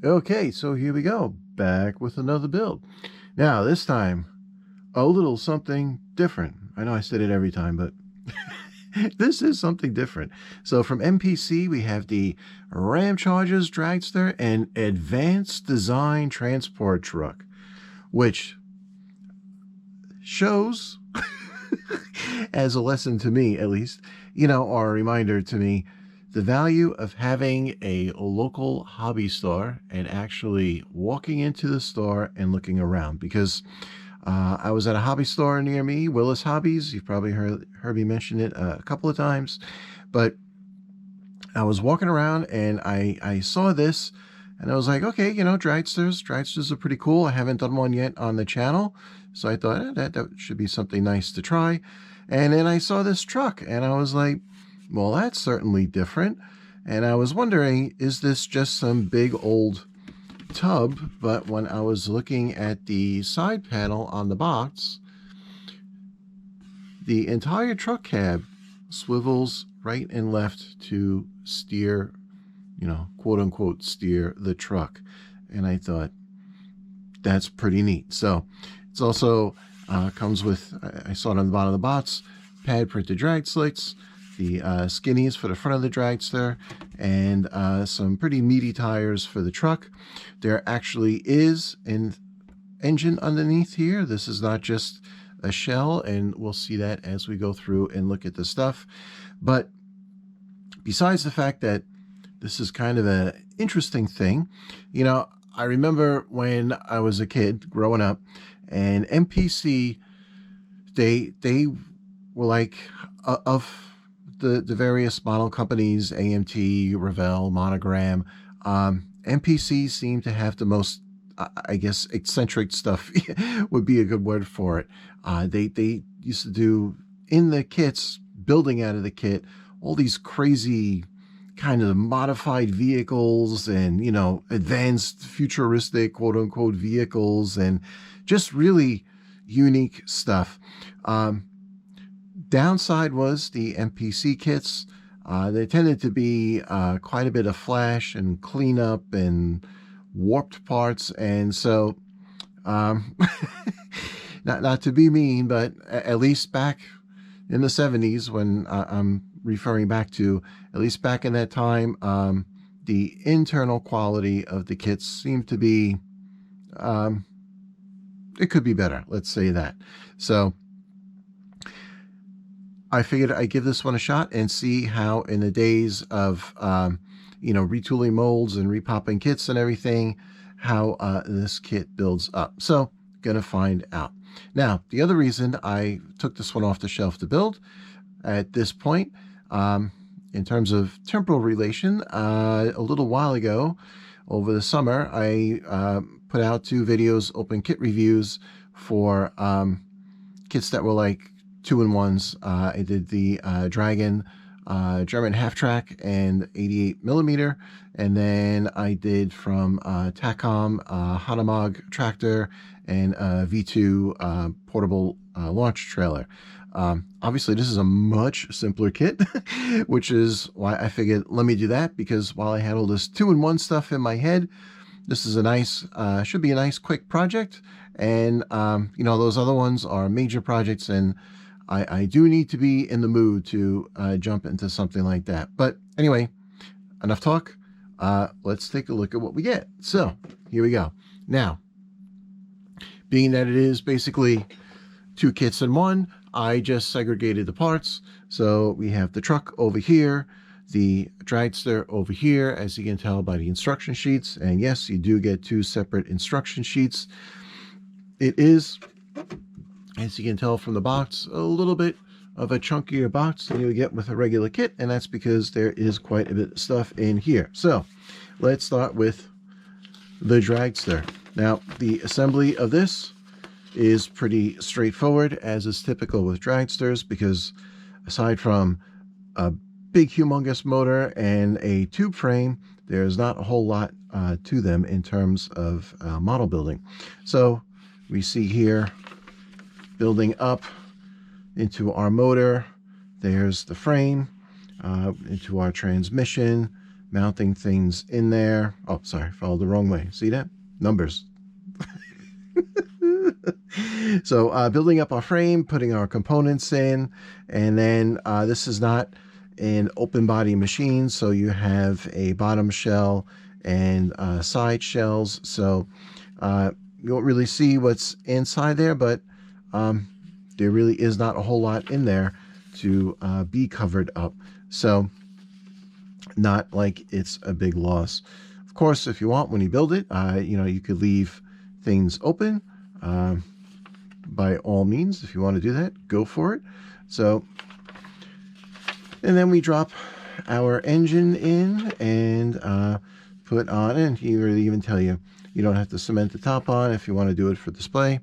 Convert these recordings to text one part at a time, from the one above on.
Okay, so here we go, back with another build. Now, this time, a little something different. I know I said it every time, but this is something different. So from MPC, we have the Ramchargers Dragster and Advanced Design Transport Truck, which shows, as a lesson to me at least, or a reminder to me, the value of having a local hobby store and actually walking into the store and looking around. Because I was at a hobby store near me, Willis Hobbies. You've probably heard me mention it a couple of times. But I was walking around and I saw this and I was like, okay, dragsters are pretty cool. I haven't done one yet on the channel. So I thought that should be something nice to try. And then I saw this truck and I was like, well, that's certainly different. And I was wondering, is this just some big old tub? But when I was looking at the side panel on the box, the entire truck cab swivels right and left to steer, quote unquote, steer the truck. And I thought, that's pretty neat. So it's also comes with, I saw it on the bottom of the box, pad printed drag slicks, the skinnies for the front of the dragster, and some pretty meaty tires for the truck. There actually is an engine underneath here. This is not just a shell, and we'll see that as we go through and look at the stuff. But besides the fact that this is kind of an interesting thing, I remember when I was a kid growing up, and MPC, they were like, of the various model companies, AMT, Revell, Monogram, MPC seemed to have the most, I guess, eccentric stuff would be a good word for it. They used to do in the kits, building out of the kit, all these crazy kind of modified vehicles and, advanced futuristic, quote unquote, vehicles, and just really unique stuff. Downside was the MPC kits. They tended to be quite a bit of flash and cleanup and warped parts. And so, not to be mean, but at least back in the 70s, when I'm referring back to, at least back in that time, the internal quality of the kits seemed to be, it could be better. Let's say that. So I figured I'd give this one a shot and see how, in the days of, retooling molds and repopping kits and everything, how this kit builds up. So, gonna find out. Now, the other reason I took this one off the shelf to build at this point, in terms of temporal relation, a little while ago, over the summer, I put out 2 videos, open kit reviews for kits that were like 2-in-1s. I did the Dragon German half-track and 88mm, and then I did from Tacom Hanomag tractor and V2 portable launch trailer. Obviously, this is a much simpler kit, which is why I figured, let me do that, because while I had all this 2-in-1 stuff in my head, this is a nice, should be a nice quick project. And, those other ones are major projects, and I do need to be in the mood to jump into something like that. But anyway, enough talk. Let's take a look at what we get. So here we go. Now, being that it is basically 2 kits in one, I just segregated the parts. So we have the truck over here, the dragster over here, as you can tell by the instruction sheets. And yes, you do get 2 separate instruction sheets. It is, as you can tell from the box, a little bit of a chunkier box than you would get with a regular kit, and that's because there is quite a bit of stuff in here. So let's start with the dragster. Now, the assembly of this is pretty straightforward, as is typical with dragsters, because aside from a big humongous motor and a tube frame, there's not a whole lot to them in terms of model building. So we see here, building up into our motor, there's the frame, into our transmission, mounting things in there. Oh, sorry, followed the wrong way. See that? Numbers. So building up our frame, putting our components in, and then this is not an open body machine, so you have a bottom shell and side shells. So you won't really see what's inside there, but there really is not a whole lot in there to be covered up. So not like it's a big loss. Of course, if you want, when you build it, you could leave things open. By all means, if you want to do that, go for it. So, and then we drop our engine in and put on, and he really even tell you, you don't have to cement the top on if you want to do it for display.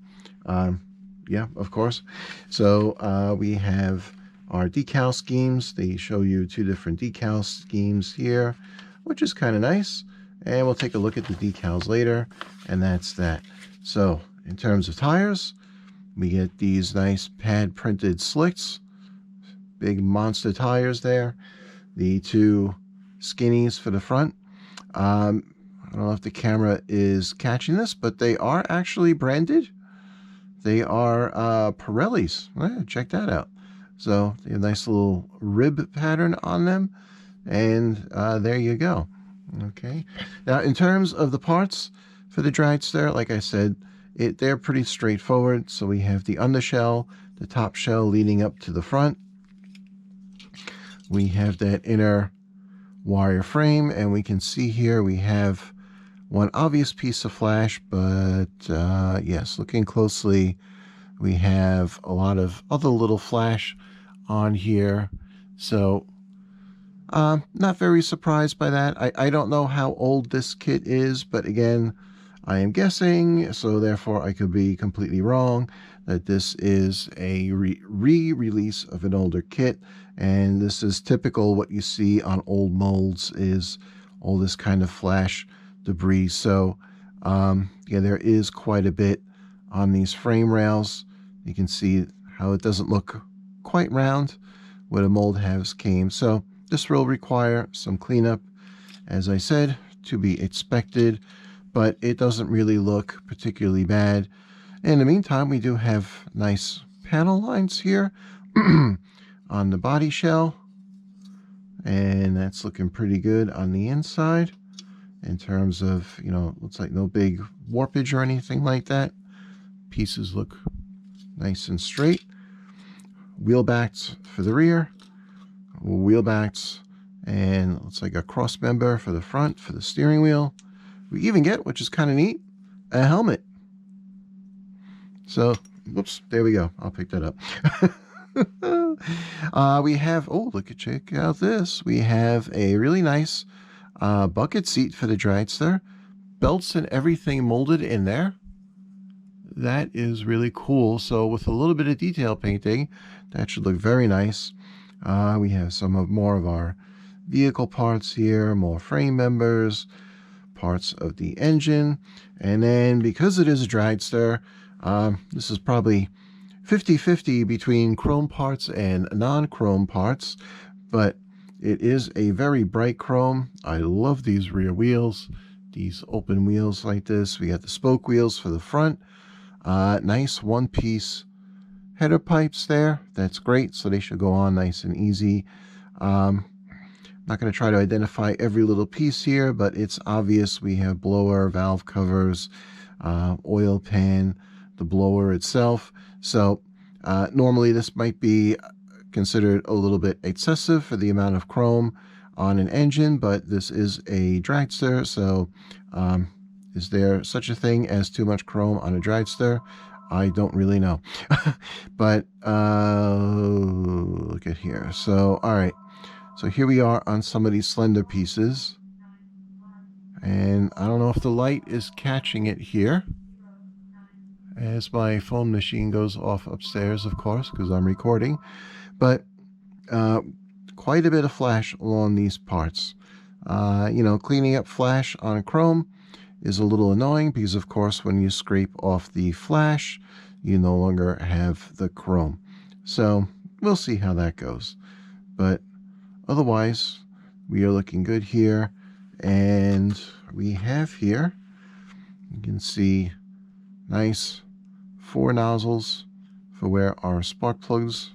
Yeah, of course. So we have our decal schemes. They show you 2 different decal schemes here, which is kind of nice. And we'll take a look at the decals later, and that's that. So in terms of tires, we get these nice pad printed slicks, big monster tires there. The 2 skinnies for the front. I don't know if the camera is catching this, but they are actually branded. They are Pirellis. Check that out. So they have a nice little rib pattern on them, and there you go. Okay. Now, in terms of the parts for the Dragster, like I said, they're pretty straightforward. So we have the undershell, the top shell leading up to the front. We have that inner wire frame, and we can see here we have one obvious piece of flash, but yes, looking closely, we have a lot of other little flash on here. So not very surprised by that. I don't know how old this kit is, but again, I am guessing, so therefore I could be completely wrong, that this is a re-release of an older kit, and this is typical. What you see on old molds is all this kind of flash debris. So yeah, there is quite a bit on these frame rails. You can see how it doesn't look quite round where the mold has came. So this will require some cleanup, as I said, to be expected, but it doesn't really look particularly bad. In the meantime, we do have nice panel lines here on the body shell, and that's looking pretty good on the inside in terms of, looks like no big warpage or anything like that. Pieces look nice and straight. Wheel backs for the rear, wheel backs, and looks like a cross member for the front for the steering wheel. We even get, which is kind of neat, a helmet. So, whoops, there we go. I'll pick that up. We have, check out this. We have a really nice bucket seat for the Dragster. Belts and everything molded in there. That is really cool. So with a little bit of detail painting, that should look very nice. We have more of our vehicle parts here, more frame members, parts of the engine, and then because it is a Dragster, this is probably 50-50 between chrome parts and non-chrome parts, but it is a very bright chrome. I love these rear wheels, these open wheels like this. We got the spoke wheels for the front. Nice one-piece header pipes there. That's great, so they should go on nice and easy. Not going to try to identify every little piece here, but it's obvious. We have blower, valve covers, oil pan, the blower itself. So normally this might be considered a little bit excessive for the amount of chrome on an engine, but this is a Dragster, so is there such a thing as too much chrome on a Dragster? I don't really know. But look at here. So, all right. So here we are on some of these slender pieces. And I don't know if the light is catching it here, as my phone machine goes off upstairs, of course, because I'm recording. But quite a bit of flash along these parts. Cleaning up flash on chrome is a little annoying because, of course, when you scrape off the flash, you no longer have the chrome. So we'll see how that goes. But otherwise, we are looking good here. And we have here, you can see nice 4 nozzles for where our spark plugs,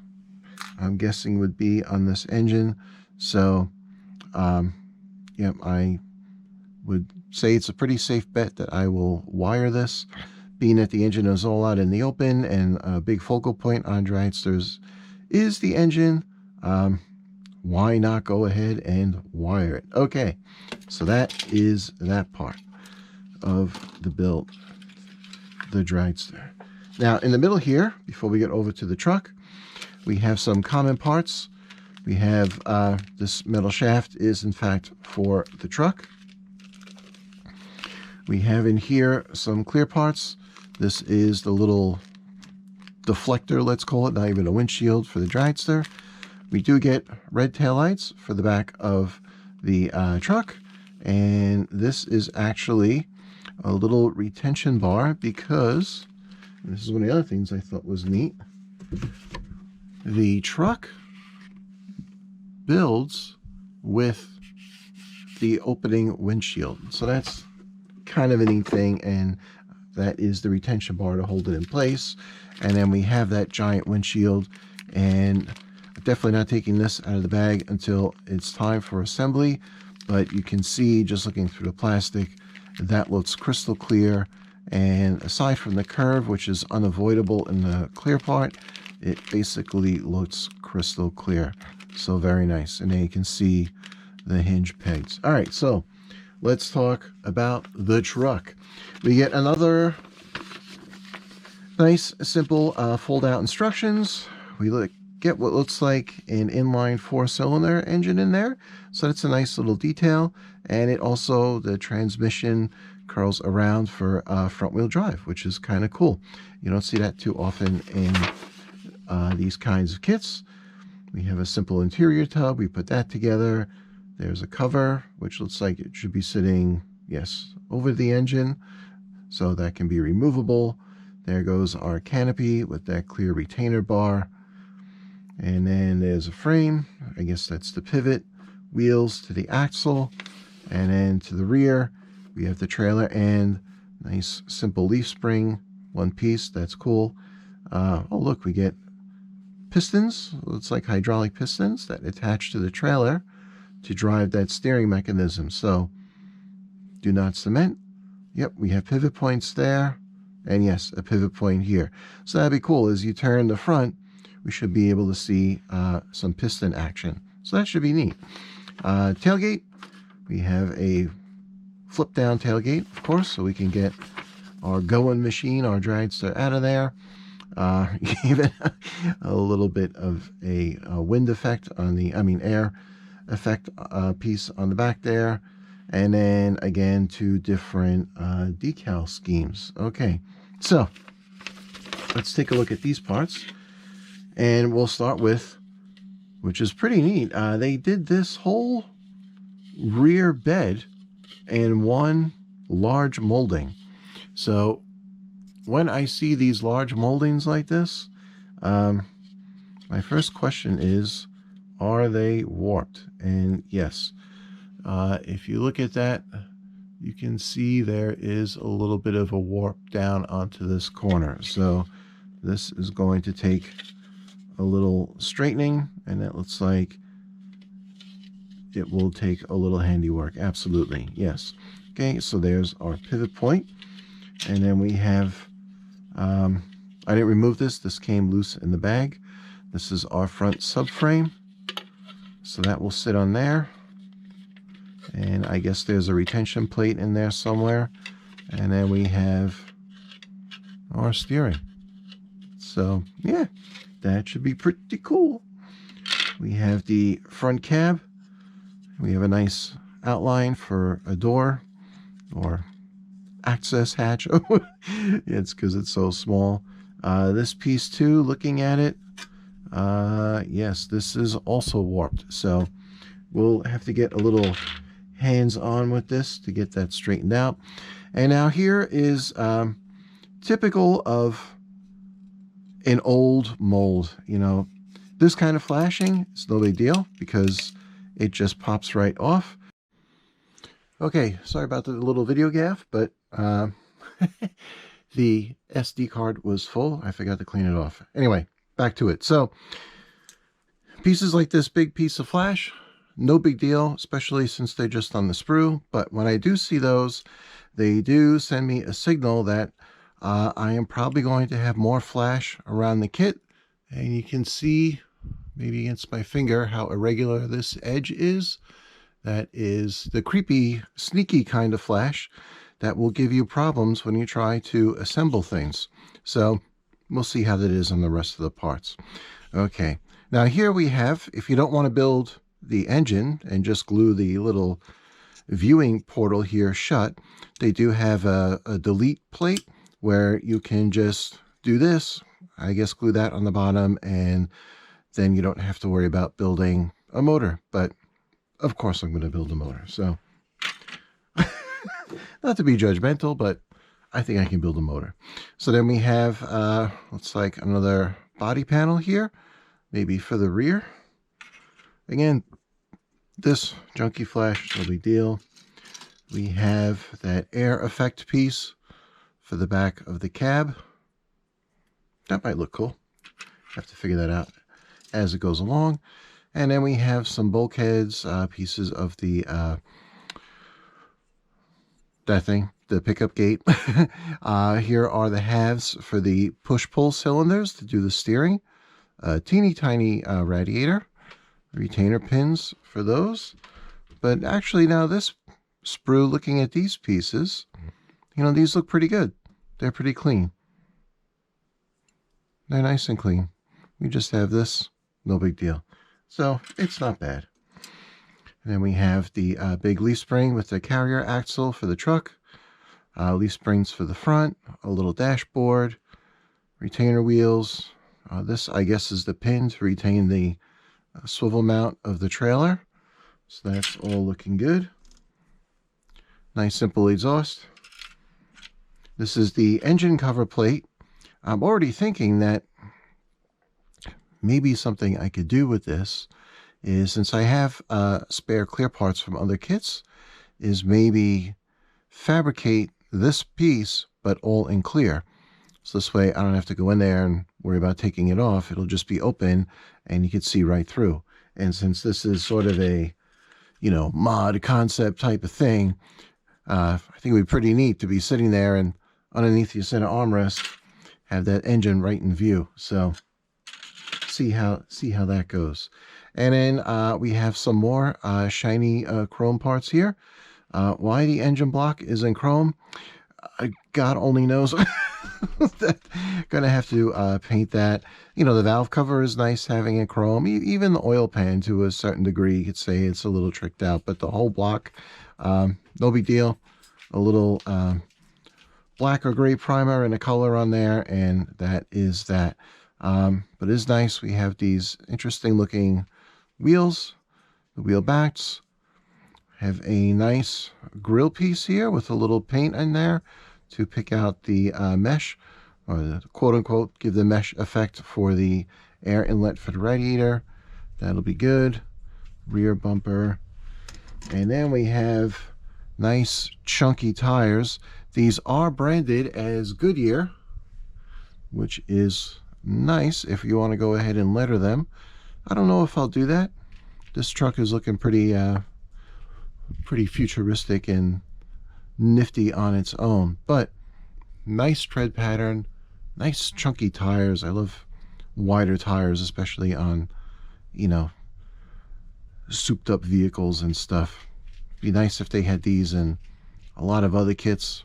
I'm guessing, would be on this engine. So yeah, I would say it's a pretty safe bet that I will wire this, being that the engine is all out in the open, and a big focal point on Dragsters is the engine. Why not go ahead and wire it? Okay, so that is that part of the build, the Dragster. Now in the middle here, before we get over to the truck, we have some common parts. We have this metal shaft is in fact for the truck. We have in here some clear parts. This is the little deflector, let's call it, not even a windshield, for the Dragster. We do get red taillights for the back of the truck, and this is actually a little retention bar because, and this is one of the other things I thought was neat, the truck builds with the opening windshield. So that's kind of a neat thing, and that is the retention bar to hold it in place. And then we have that giant windshield, and definitely not taking this out of the bag until it's time for assembly, but you can see just looking through the plastic that looks crystal clear. And aside from the curve, which is unavoidable in the clear part, it basically looks crystal clear. So very nice. And then you can see the hinge pegs. All right, so let's talk about the truck. We get another nice, simple fold-out instructions. We get what looks like an inline 4-cylinder engine in there. So that's a nice little detail. And it also, the transmission curls around for front-wheel drive, which is kind of cool. You don't see that too often in these kinds of kits. We have a simple interior tub. We put that together. There's a cover, which looks like it should be sitting, yes, over the engine, so that can be removable. There goes our canopy with that clear retainer bar. And then there's a frame. I guess that's the pivot. Wheels to the axle. And then to the rear, we have the trailer and nice simple leaf spring, one piece. That's cool. Oh, look, we get pistons. Looks like hydraulic pistons that attach to the trailer to drive that steering mechanism. So do not cement. Yep, we have pivot points there. And yes, a pivot point here. So that'd be cool. As you turn the front, we should be able to see some piston action. So that should be neat. Tailgate, we have a flip down tailgate, of course, so we can get our going machine, our Dragster, out of there. Even a little bit of a wind effect on the, air effect piece on the back there. And then again, 2 different decal schemes. Okay, so let's take a look at these parts. And we'll start with, which is pretty neat. They did this whole rear bed in one large molding. So when I see these large moldings like this, my first question is, are they warped? And yes, if you look at that, you can see there is a little bit of a warp down onto this corner. So this is going to take a little straightening, and it looks like it will take a little handiwork. Absolutely, yes. Okay, so there's our pivot point. And then we have, I didn't remove this. This came loose in the bag. This is our front subframe. So that will sit on there. And I guess there's a retention plate in there somewhere. And then we have our steering. So yeah, that should be pretty cool. We have the front cab. We have a nice outline for a door or access hatch. It's because it's so small. This piece too, looking at it, yes, this is also warped. So we'll have to get a little hands-on with this to get that straightened out. And now here is typical of an old mold. You know, this kind of flashing is no big deal because it just pops right off. Okay, sorry about the little video gaff, but the SD card was full. I forgot to clean it off. Anyway, back to it. So pieces like this big piece of flash, no big deal, especially since they're just on the sprue. But when I do see those, they do send me a signal that I am probably going to have more flash around the kit. And you can see, maybe against my finger, how irregular this edge is. That is the creepy, sneaky kind of flash that will give you problems when you try to assemble things. So we'll see how that is on the rest of the parts. Okay, now here we have, if you don't want to build the engine and just glue the little viewing portal here shut, they do have a delete plate where you can just do this, I guess glue that on the bottom, and then you don't have to worry about building a motor. But of course I'm going to build a motor, so not to be judgmental, but I think I can build a motor. So then we have looks like another body panel here, maybe for the rear. Again, this junky flash, no big deal. We have that air effect piece for the back of the cab. That might look cool. Have to figure that out as it goes along. And then we have some bulkheads, pieces of the that thing, the pickup gate. Here are the halves for the push-pull cylinders to do the steering. A teeny tiny radiator, retainer pins for those. But actually now this sprue, looking at these pieces, you know, these look pretty good. They're pretty clean. They're nice and clean. We just have this, no big deal. So it's not bad. And then we have the big leaf spring with the carrier axle for the truck, leaf springs for the front, a little dashboard, retainer wheels. This, I guess, is the pin to retain the swivel mount of the trailer. So that's all looking good. Nice simple exhaust. This is the engine cover plate. I'm already thinking that maybe something I could do with this is, since I have spare clear parts from other kits, is maybe fabricate this piece but all in clear. So this way I don't have to go in there and worry about taking it off. It'll just be open and you can see right through. And since this is sort of a, you know, mod concept type of thing, I think it would be pretty neat to be sitting there and underneath your center armrest have that engine right in view. So see how that goes. And then we have some more shiny chrome parts here. Why the engine block is in chrome, God only knows. Gonna have to paint that. You know, the valve cover is nice having in chrome. Even the oil pan, to a certain degree, you could say it's a little tricked out. But the whole block, no big deal. A little black or gray primer and a color on there, and that is that. But it is nice. We have these interesting looking wheels, the wheel backs. Have a nice grill piece here with a little paint in there to pick out the mesh, or the quote-unquote give the mesh effect for the air inlet for the radiator. That'll be good. Rear bumper. And then we have nice chunky tires. These are branded as Goodyear, which is nice if you want to go ahead and letter them. I don't know if I'll do that. This truck is looking pretty futuristic and nifty on its own, but nice tread pattern, nice chunky tires. I love wider tires, especially on, you know, souped up vehicles and stuff. Be nice if they had these in a lot of other kits.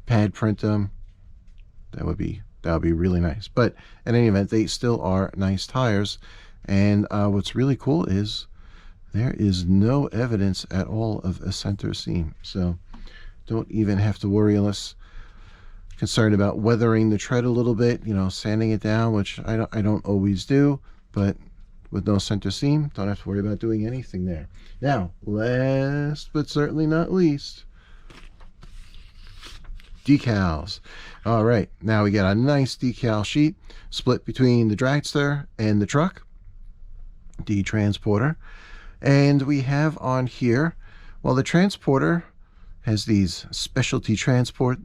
Pad print them. That would be really nice. But in any event, they still are nice tires. And what's really cool is there is no evidence at all of a center seam. So don't even have to worry, unless concerned about weathering the tread a little bit, you know, sanding it down, which I don't always do. But with no center seam, don't have to worry about doing anything there. Now, last but certainly not least, decals. All right, now we got a nice decal sheet split between the Dragster and the truck, the transporter. And we have on here Well, the transporter has these specialty transport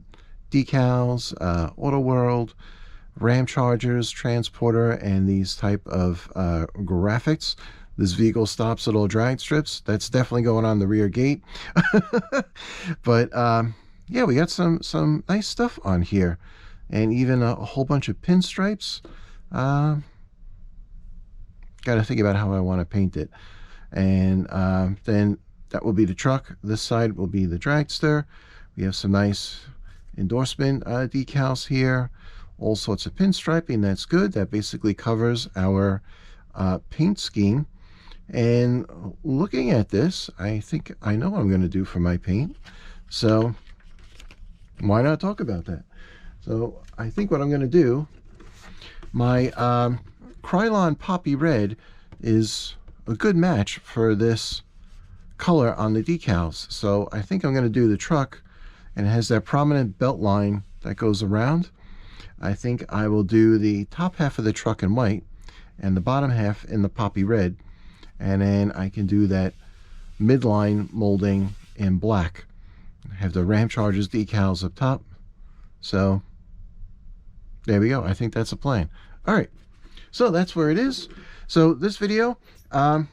decals, Auto World, Ramchargers transporter, and these type of graphics. This vehicle stops at all drag strips. That's definitely going on the rear gate. But yeah, we got some nice stuff on here, and even a whole bunch of pinstripes. Got to think about how I want to paint it. And then that will be the truck. This side will be the Dragster. We have some nice endorsement decals here. All sorts of pinstriping. That's good. That basically covers our paint scheme. And looking at this, I think I know what I'm going to do for my paint. So why not talk about that? So I think what I'm going to do, my Krylon Poppy Red is a good match for this color on the decals. So I think I'm going to do the truck, and it has that prominent belt line that goes around. I think I will do the top half of the truck in white and the bottom half in the Poppy Red, and then I can do that midline molding in black. Have the Ramchargers decals up top. So there we go. I think that's a plan. All right, so that's where it is. So this video, I'm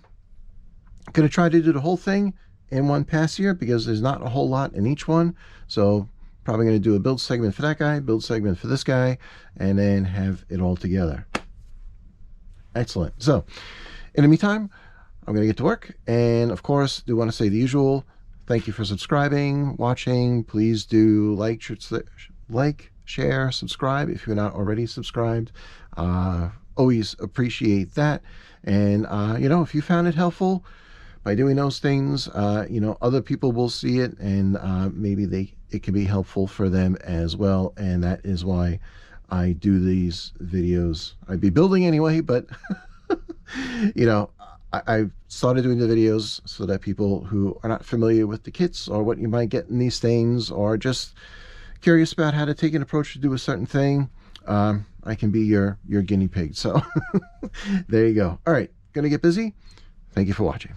going to try to do the whole thing in one pass here because there's not a whole lot in each one. So probably going to do a build segment for that guy, build segment for this guy, and then have it all together. Excellent. So in the meantime, I'm going to get to work. And of course, do want to say the usual. Thank you for subscribing, watching. Please do like, share, subscribe if you're not already subscribed. Always appreciate that. And, you know, if you found it helpful by doing those things, you know, other people will see it, and maybe it can be helpful for them as well. And that is why I do these videos. I'd be building anyway, but, you know, I started doing the videos so that people who are not familiar with the kits or what you might get in these things, or just curious about how to take an approach to do a certain thing, I can be your guinea pig. So there you go. All right, gonna get busy. Thank you for watching.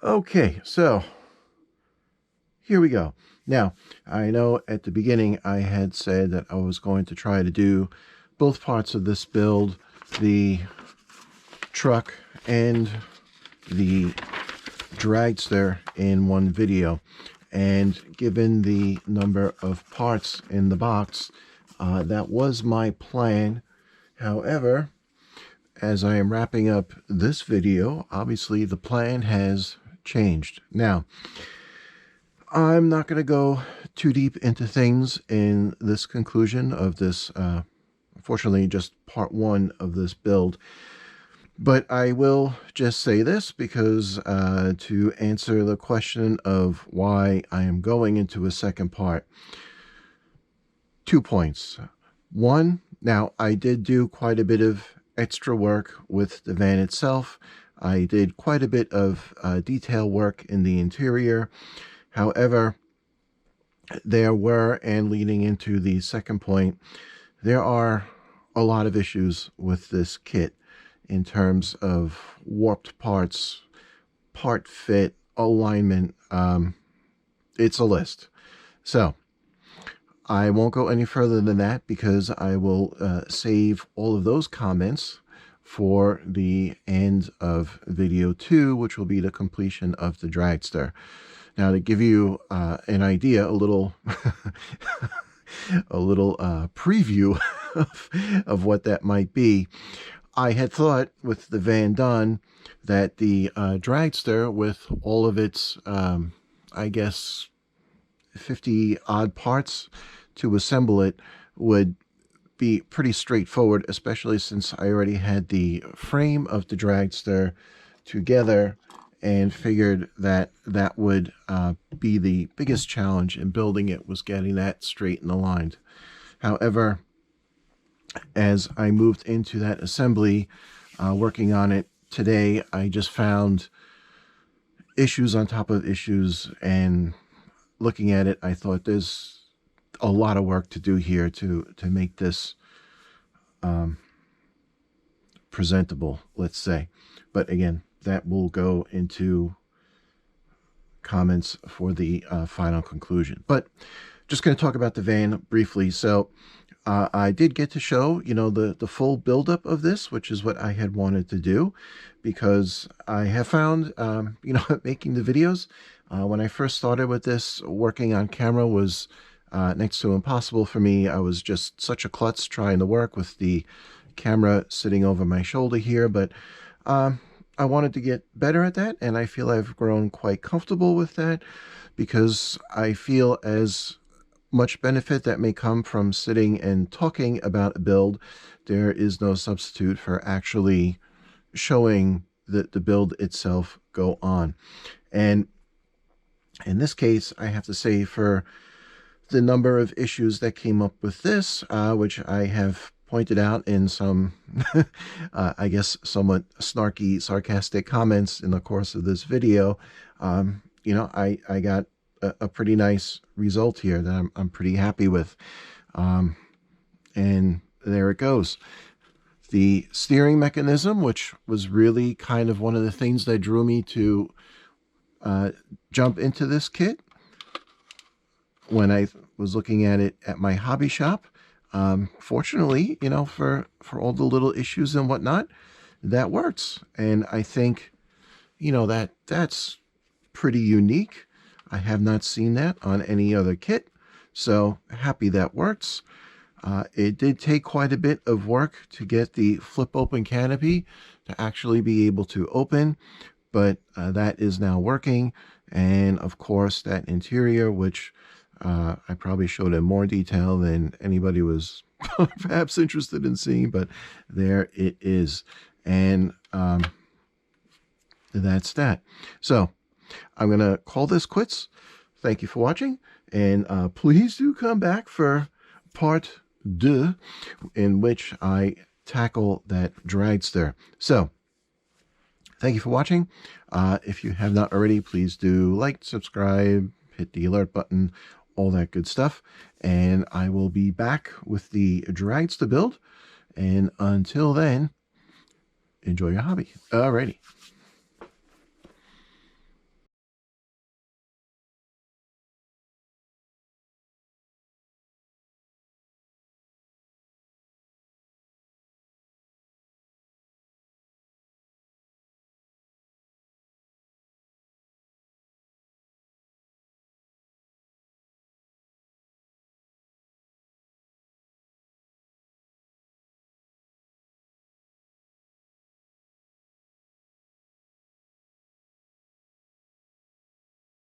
Okay, so here we go. Now, I know at the beginning I had said that I was going to try to do both parts of this build, the truck and the dragster, in one video. And given the number of parts in the box, that was my plan. However, as I am wrapping up this video, obviously the plan has changed. Now, I'm not going to go too deep into things in this conclusion of this, unfortunately, just part one of this build. But I will just say this because to answer the question of why I am going into a second part, 2 points. One, now I did do quite a bit of extra work with the van itself. I did quite a bit of detail work in the interior. However, there were, and leading into the second point, there are a lot of issues with this kit in terms of warped parts, part fit, alignment. It's a list. So I won't go any further than that because I will save all of those comments for the end of video 2, which will be the completion of the Dragster. Now, to give you an idea, a little a little preview of what that might be, I had thought with the van done that the Dragster, with all of its, I guess, 50 odd parts to assemble it, would be pretty straightforward, especially since I already had the frame of the Dragster together and figured that that would be the biggest challenge in building it, was getting that straight and aligned. However, as I moved into that assembly, working on it today, I just found issues on top of issues, and looking at it, I thought there's a lot of work to do here to make this presentable, let's say. But again, that will go into comments for the final conclusion. But just going to talk about the van briefly. So I did get to show, the full buildup of this, which is what I had wanted to do, because I have found, making the videos, when I first started with this, working on camera was next to impossible for me. I was just such a klutz trying to work with the camera sitting over my shoulder here, but I wanted to get better at that, and I feel I've grown quite comfortable with that, because I feel as much benefit that may come from sitting and talking about a build, there is no substitute for actually showing the build itself go on. And in this case, I have to say, for the number of issues that came up with this, which I have pointed out in some, I guess, somewhat snarky, sarcastic comments in the course of this video, I got a pretty nice result here that I'm pretty happy with. And there it goes. The steering mechanism, which was really kind of one of the things that drew me to jump into this kit when I was looking at it at my hobby shop. Fortunately, for all the little issues and whatnot, that works. And I think, that's pretty unique. I have not seen that on any other kit, so happy that works. It did take quite a bit of work to get the flip open canopy to actually be able to open, but that is now working. And of course, that interior, which I probably showed in more detail than anybody was perhaps interested in seeing, but there it is. And that's that. So I'm going to call this quits. Thank you for watching, and please do come back for part 2, in which I tackle that Dragster. So thank you for watching. If you have not already, please do like, subscribe, hit the alert button, all that good stuff. And I will be back with the Dragster build. And until then, enjoy your hobby. Alrighty.